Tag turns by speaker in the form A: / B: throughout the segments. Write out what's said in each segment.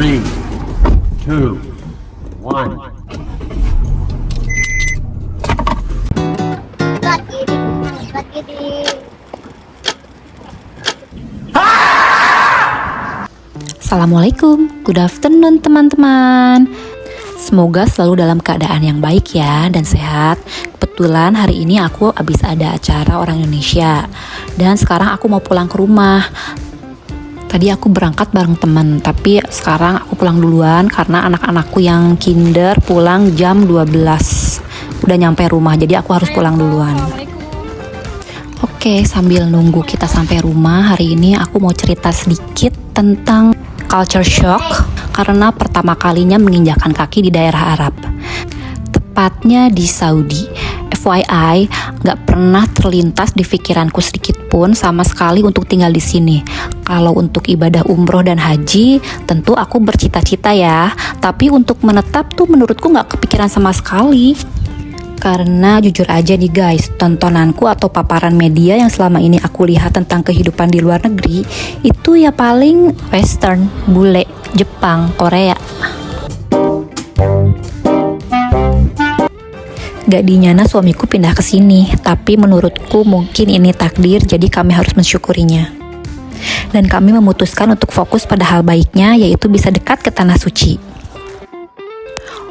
A: 3, 2, 1.
B: Assalamualaikum, good afternoon teman-teman. Semoga selalu dalam keadaan yang baik ya dan sehat. Kebetulan hari ini aku habis ada acara orang Indonesia dan sekarang aku mau pulang ke rumah. Tadi aku berangkat bareng temen, tapi sekarang aku pulang duluan karena anak-anakku yang kinder pulang jam 12. Udah nyampe rumah, jadi aku harus pulang duluan. Oke, sambil nunggu kita sampai rumah, hari ini aku mau cerita sedikit tentang culture shock karena pertama kalinya menginjakkan kaki di daerah Arab, tepatnya di Saudi. FYI, gak pernah terlintas di pikiranku sedikit pun sama sekali untuk tinggal di sini. Kalau untuk ibadah umroh dan haji, tentu aku bercita-cita ya. Tapi untuk menetap tuh menurutku gak kepikiran sama sekali. Karena jujur aja nih guys, tontonanku atau paparan media yang selama ini aku lihat tentang kehidupan di luar negeri, itu ya paling western, bule, Jepang, Korea. Gak dinyana suamiku pindah ke sini, tapi menurutku mungkin ini takdir, jadi kami harus mensyukurinya. Dan kami memutuskan untuk fokus pada hal baiknya, yaitu bisa dekat ke tanah suci.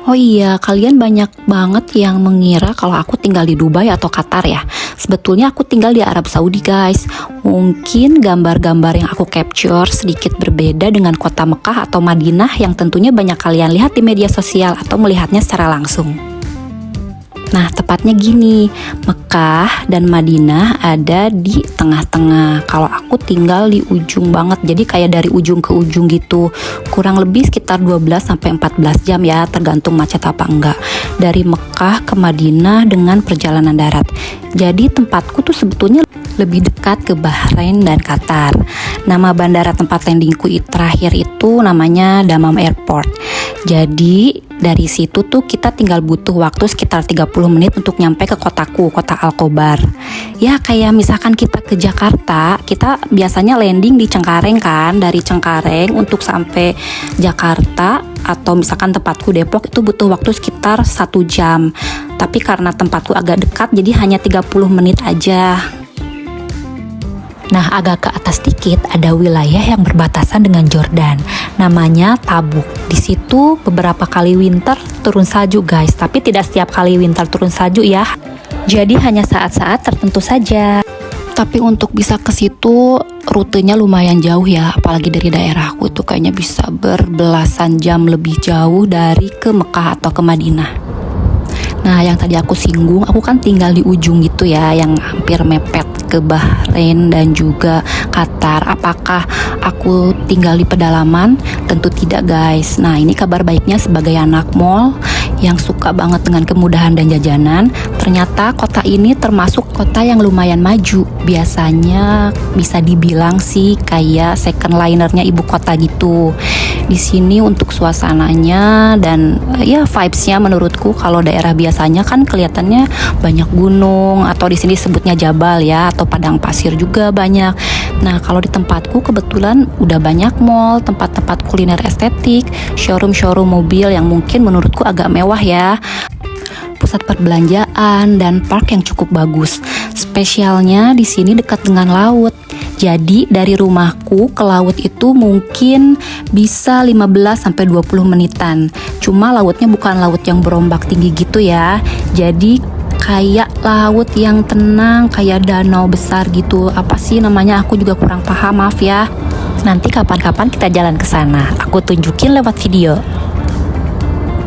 B: Oh iya, kalian banyak banget yang mengira kalau aku tinggal di Dubai atau Qatar ya. Sebetulnya aku tinggal di Arab Saudi guys. Mungkin gambar-gambar yang aku capture sedikit berbeda dengan kota Mekah atau Madinah yang tentunya banyak kalian lihat di media sosial atau melihatnya secara langsung. Nah, tepatnya gini, Mekah dan Madinah ada di tengah-tengah. Kalau aku tinggal di ujung banget, jadi kayak dari ujung ke ujung gitu. Kurang lebih sekitar 12-14 jam ya, tergantung macet apa enggak. Dari Mekah ke Madinah dengan perjalanan darat. Jadi tempatku tuh sebetulnya lebih dekat ke Bahrain dan Qatar. Nama bandara tempat landingku terakhir itu namanya Dammam Airport. Jadi dari situ tuh kita tinggal butuh waktu sekitar 30 menit untuk nyampe ke kotaku, kota Al-Khobar. Ya kayak misalkan kita ke Jakarta, kita biasanya landing di Cengkareng kan. Dari Cengkareng untuk sampai Jakarta atau misalkan tempatku Depok itu butuh waktu sekitar 1 jam. Tapi karena tempatku agak dekat jadi hanya 30 menit aja. Nah, agak ke atas dikit ada wilayah yang berbatasan dengan Jordan. Namanya Tabuk. Di situ beberapa kali winter turun salju, guys. Tapi tidak setiap kali winter turun salju ya. Jadi hanya saat-saat tertentu saja. Tapi untuk bisa ke situ rutenya lumayan jauh ya, apalagi dari daerahku itu kayaknya bisa berbelasan jam lebih jauh dari ke Mekah atau ke Madinah. Nah, yang tadi aku singgung, aku kan tinggal di ujung gitu ya, yang hampir mepet ke Bahrain dan juga Qatar. Apakah aku tinggal di pedalaman? Tentu tidak guys. Nah, ini kabar baiknya sebagai anak mall yang suka banget dengan kemudahan dan jajanan. Ternyata kota ini termasuk kota yang lumayan maju. Biasanya bisa dibilang sih kayak second linernya ibu kota gitu. Di sini untuk suasananya dan ya vibes-nya menurutku kalau daerah biasanya kan kelihatannya banyak gunung atau di sini sebutnya jabal ya atau padang pasir juga banyak. Nah, kalau di tempatku kebetulan udah banyak mall, tempat-tempat kuliner estetik, showroom-showroom mobil yang mungkin menurutku agak mewah ya. Pusat perbelanjaan dan park yang cukup bagus. Spesialnya di sini dekat dengan laut. Jadi dari rumahku ke laut itu mungkin bisa 15-20 menitan. Cuma lautnya bukan laut yang berombak tinggi gitu ya. Jadi kayak laut yang tenang, kayak danau besar gitu. Apa sih namanya? Aku juga kurang paham, maaf ya. Nanti kapan-kapan kita jalan ke sana. Aku tunjukin lewat video.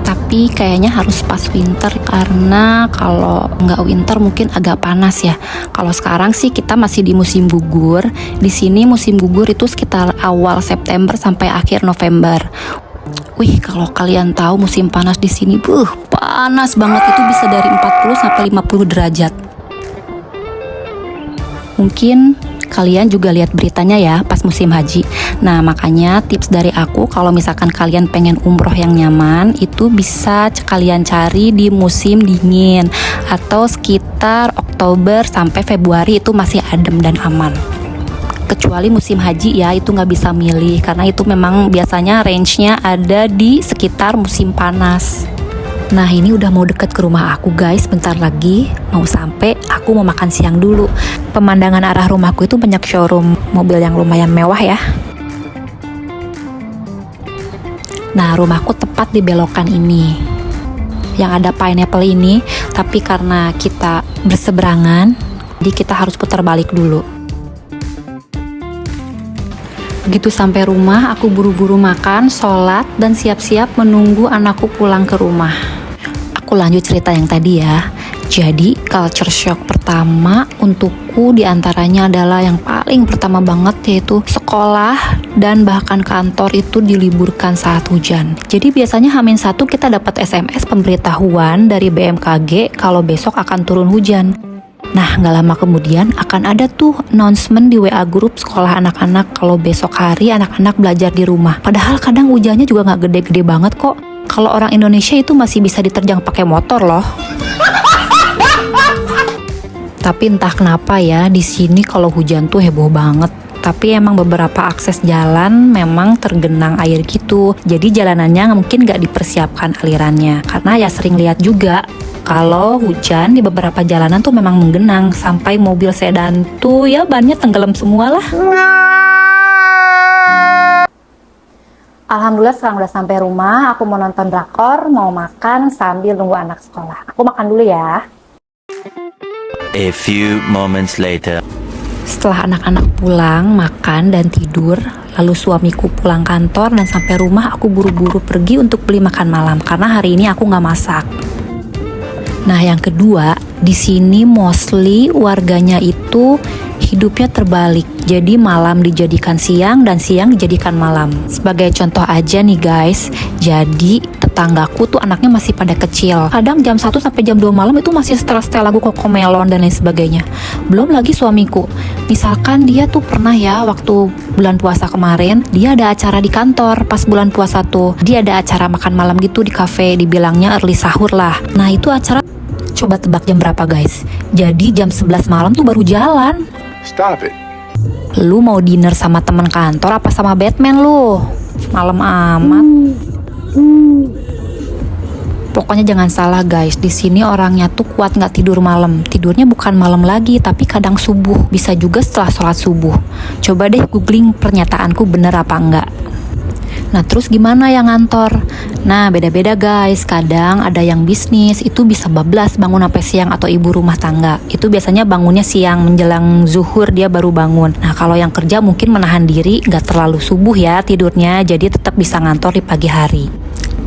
B: Tapi kayaknya harus pas winter karena kalau nggak winter mungkin agak panas ya. Kalau sekarang sih kita masih di musim gugur. Di sini musim gugur itu sekitar awal September sampai akhir November. Wih, kalau kalian tahu musim panas di sini, panas banget, itu bisa dari 40 sampai 50 derajat. Mungkin kalian juga lihat beritanya ya pas musim haji. Nah, makanya tips dari aku kalau misalkan kalian pengen umroh yang nyaman, itu bisa kalian cari di musim dingin atau sekitar Oktober sampai Februari, itu masih adem dan aman. Kecuali musim haji ya, itu nggak bisa milih karena itu memang biasanya range-nya ada di sekitar musim panas. Nah ini udah mau deket ke rumah aku guys, bentar lagi mau sampai. Aku mau makan siang dulu. Pemandangan arah rumahku itu banyak showroom mobil yang lumayan mewah ya. Nah rumahku tepat di belokan ini yang ada pineapple ini, tapi karena kita berseberangan jadi kita harus putar balik dulu. Begitu sampai rumah, aku buru-buru makan, sholat, dan siap-siap menunggu anakku pulang ke rumah. Aku lanjut cerita yang tadi ya. Jadi culture shock pertama untukku diantaranya adalah yang paling pertama banget, yaitu sekolah dan bahkan kantor itu diliburkan saat hujan. Jadi biasanya H-1 kita dapat SMS pemberitahuan dari BMKG kalau besok akan turun hujan. Nah, nggak lama kemudian akan ada tuh announcement di WA grup sekolah anak-anak kalau besok hari anak-anak belajar di rumah. Padahal kadang hujannya juga nggak gede-gede banget kok. Kalau orang Indonesia itu masih bisa diterjang pakai motor loh. Tapi entah kenapa ya, di sini kalau hujan tuh heboh banget. Tapi emang beberapa akses jalan memang tergenang air gitu. Jadi jalanannya mungkin nggak dipersiapkan alirannya. Karena ya sering lihat juga kalau hujan di beberapa jalanan tuh memang menggenang sampai mobil sedan tuh ya bannya tenggelam semua lah. Alhamdulillah sekarang udah sampai rumah. Aku mau nonton drakor, mau makan sambil nunggu anak sekolah. Aku makan dulu ya.
C: A few moments later.
B: Setelah anak-anak pulang, makan dan tidur, lalu suamiku pulang kantor dan sampai rumah aku buru-buru pergi untuk beli makan malam karena hari ini aku nggak masak. Nah, yang kedua, di sini mostly warganya itu hidupnya terbalik. Jadi malam dijadikan siang dan siang dijadikan malam. Sebagai contoh aja nih guys, jadi tetanggaku tuh anaknya masih pada kecil. Kadang jam 1 sampai jam 2 malam itu masih setel-setel lagu Cocomelon dan lain sebagainya. Belum lagi suamiku. Misalkan dia tuh pernah ya waktu bulan puasa kemarin, dia ada acara di kantor pas bulan puasa tuh. Dia ada acara makan malam gitu di cafe, dibilangnya early sahur lah. Nah, itu acara coba tebak jam berapa guys? Jadi jam 11 malam tuh baru jalan.
A: Stop it.
B: Lu mau dinner sama temen kantor apa sama Batman lu? Malam amat. Pokoknya jangan salah guys, di sini orangnya tuh kuat nggak tidur malam. Tidurnya bukan malam lagi, tapi kadang subuh. Bisa juga setelah sholat subuh. Coba deh googling pernyataanku bener apa enggak. Nah terus gimana yang ngantor? Nah beda-beda guys, kadang ada yang bisnis itu bisa bablas bangun sampai siang, atau ibu rumah tangga itu biasanya bangunnya siang menjelang zuhur dia baru bangun. Nah kalau yang kerja mungkin menahan diri gak terlalu subuh ya tidurnya, jadi tetap bisa ngantor di pagi hari.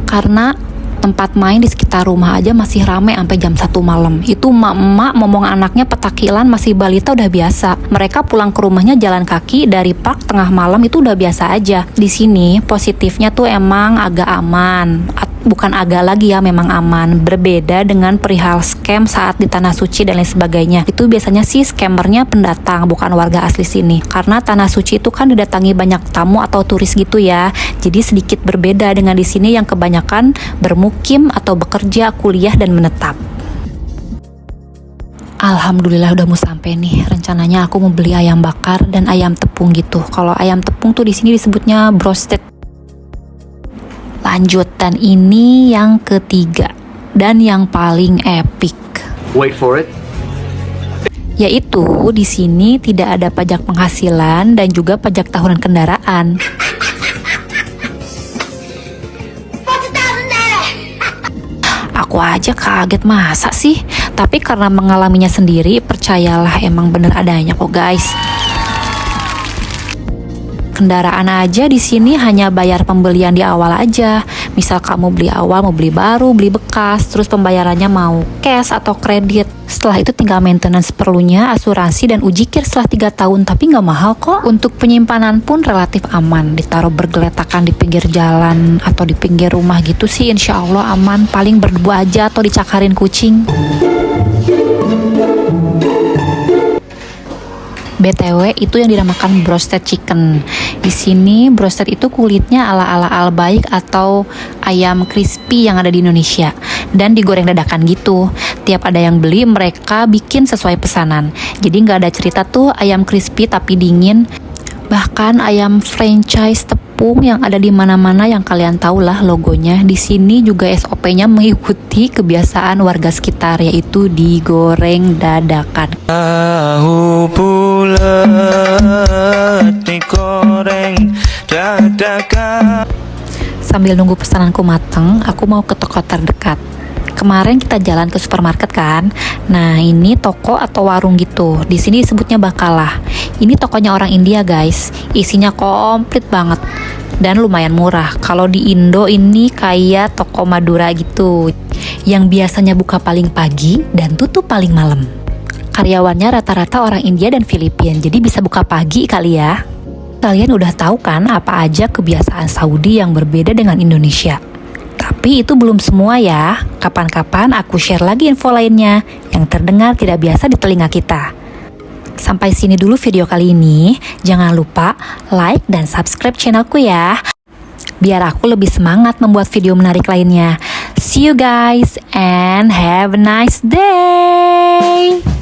B: Karena tempat main di sekitar rumah aja masih rame sampai jam 1 malam. Itu emak-emak ngomong anaknya petakilan masih balita udah biasa. Mereka pulang ke rumahnya jalan kaki dari park tengah malam itu udah biasa aja. Di sini positifnya tuh emang agak aman. Bukan agak lagi ya, memang aman. Berbeda dengan perihal scam saat di Tanah Suci dan lain sebagainya. Itu biasanya sih scammernya pendatang, bukan warga asli sini. Karena Tanah Suci itu kan didatangi banyak tamu atau turis gitu ya. Jadi sedikit berbeda dengan di sini yang kebanyakan bermukim atau bekerja, kuliah dan menetap. Alhamdulillah udah mau sampai nih. Rencananya aku mau beli ayam bakar dan ayam tepung gitu. Kalau ayam tepung tuh di sini disebutnya broasted. Lanjut, dan ini yang ketiga dan yang paling epic.
A: Wait for it.
B: Yaitu di sini tidak ada pajak penghasilan dan juga pajak tahunan kendaraan. Aku aja kaget, masa sih? Tapi karena mengalaminya sendiri, percayalah emang bener adanya kok guys. Kendaraan aja di sini hanya bayar pembelian di awal aja. Misal kamu beli awal, mau beli baru, beli bekas, terus pembayarannya mau cash atau kredit. Setelah itu tinggal maintenance perlunya, asuransi dan uji kir setelah 3 tahun, tapi nggak mahal kok. Untuk penyimpanan pun relatif aman, ditaruh bergeletakan di pinggir jalan atau di pinggir rumah gitu sih insya Allah aman. Paling berdebu aja atau dicakarin kucing. BTW itu yang dinamakan broasted chicken. Di sini broasted itu kulitnya ala-ala Albaik atau ayam crispy yang ada di Indonesia dan digoreng dadakan gitu. Tiap ada yang beli mereka bikin sesuai pesanan. Jadi nggak ada cerita tuh ayam crispy tapi dingin. Bahkan ayam franchise tepung yang ada di mana-mana yang kalian tahu lah logonya. Di sini juga SOP-nya mengikuti kebiasaan warga sekitar, yaitu digoreng dadakan.
C: Tahu bulat digoreng dadakan.
B: Sambil nunggu pesananku mateng, aku mau ke toko terdekat. Kemarin kita jalan ke supermarket kan. Nah, ini toko atau warung gitu. Di sini disebutnya Bakalah. Ini tokonya orang India, guys. Isinya komplit banget dan lumayan murah. Kalau di Indo ini kayak toko Madura gitu, yang biasanya buka paling pagi dan tutup paling malam. Karyawannya rata-rata orang India dan Filipina, jadi bisa buka pagi kali ya. Kalian udah tahu kan apa aja kebiasaan Saudi yang berbeda dengan Indonesia? Tapi itu belum semua ya. Kapan-kapan aku share lagi info lainnya yang terdengar tidak biasa di telinga kita. Sampai sini dulu video kali ini. Jangan lupa like dan subscribe channelku ya, biar aku lebih semangat membuat video menarik lainnya. See you guys and have a nice day.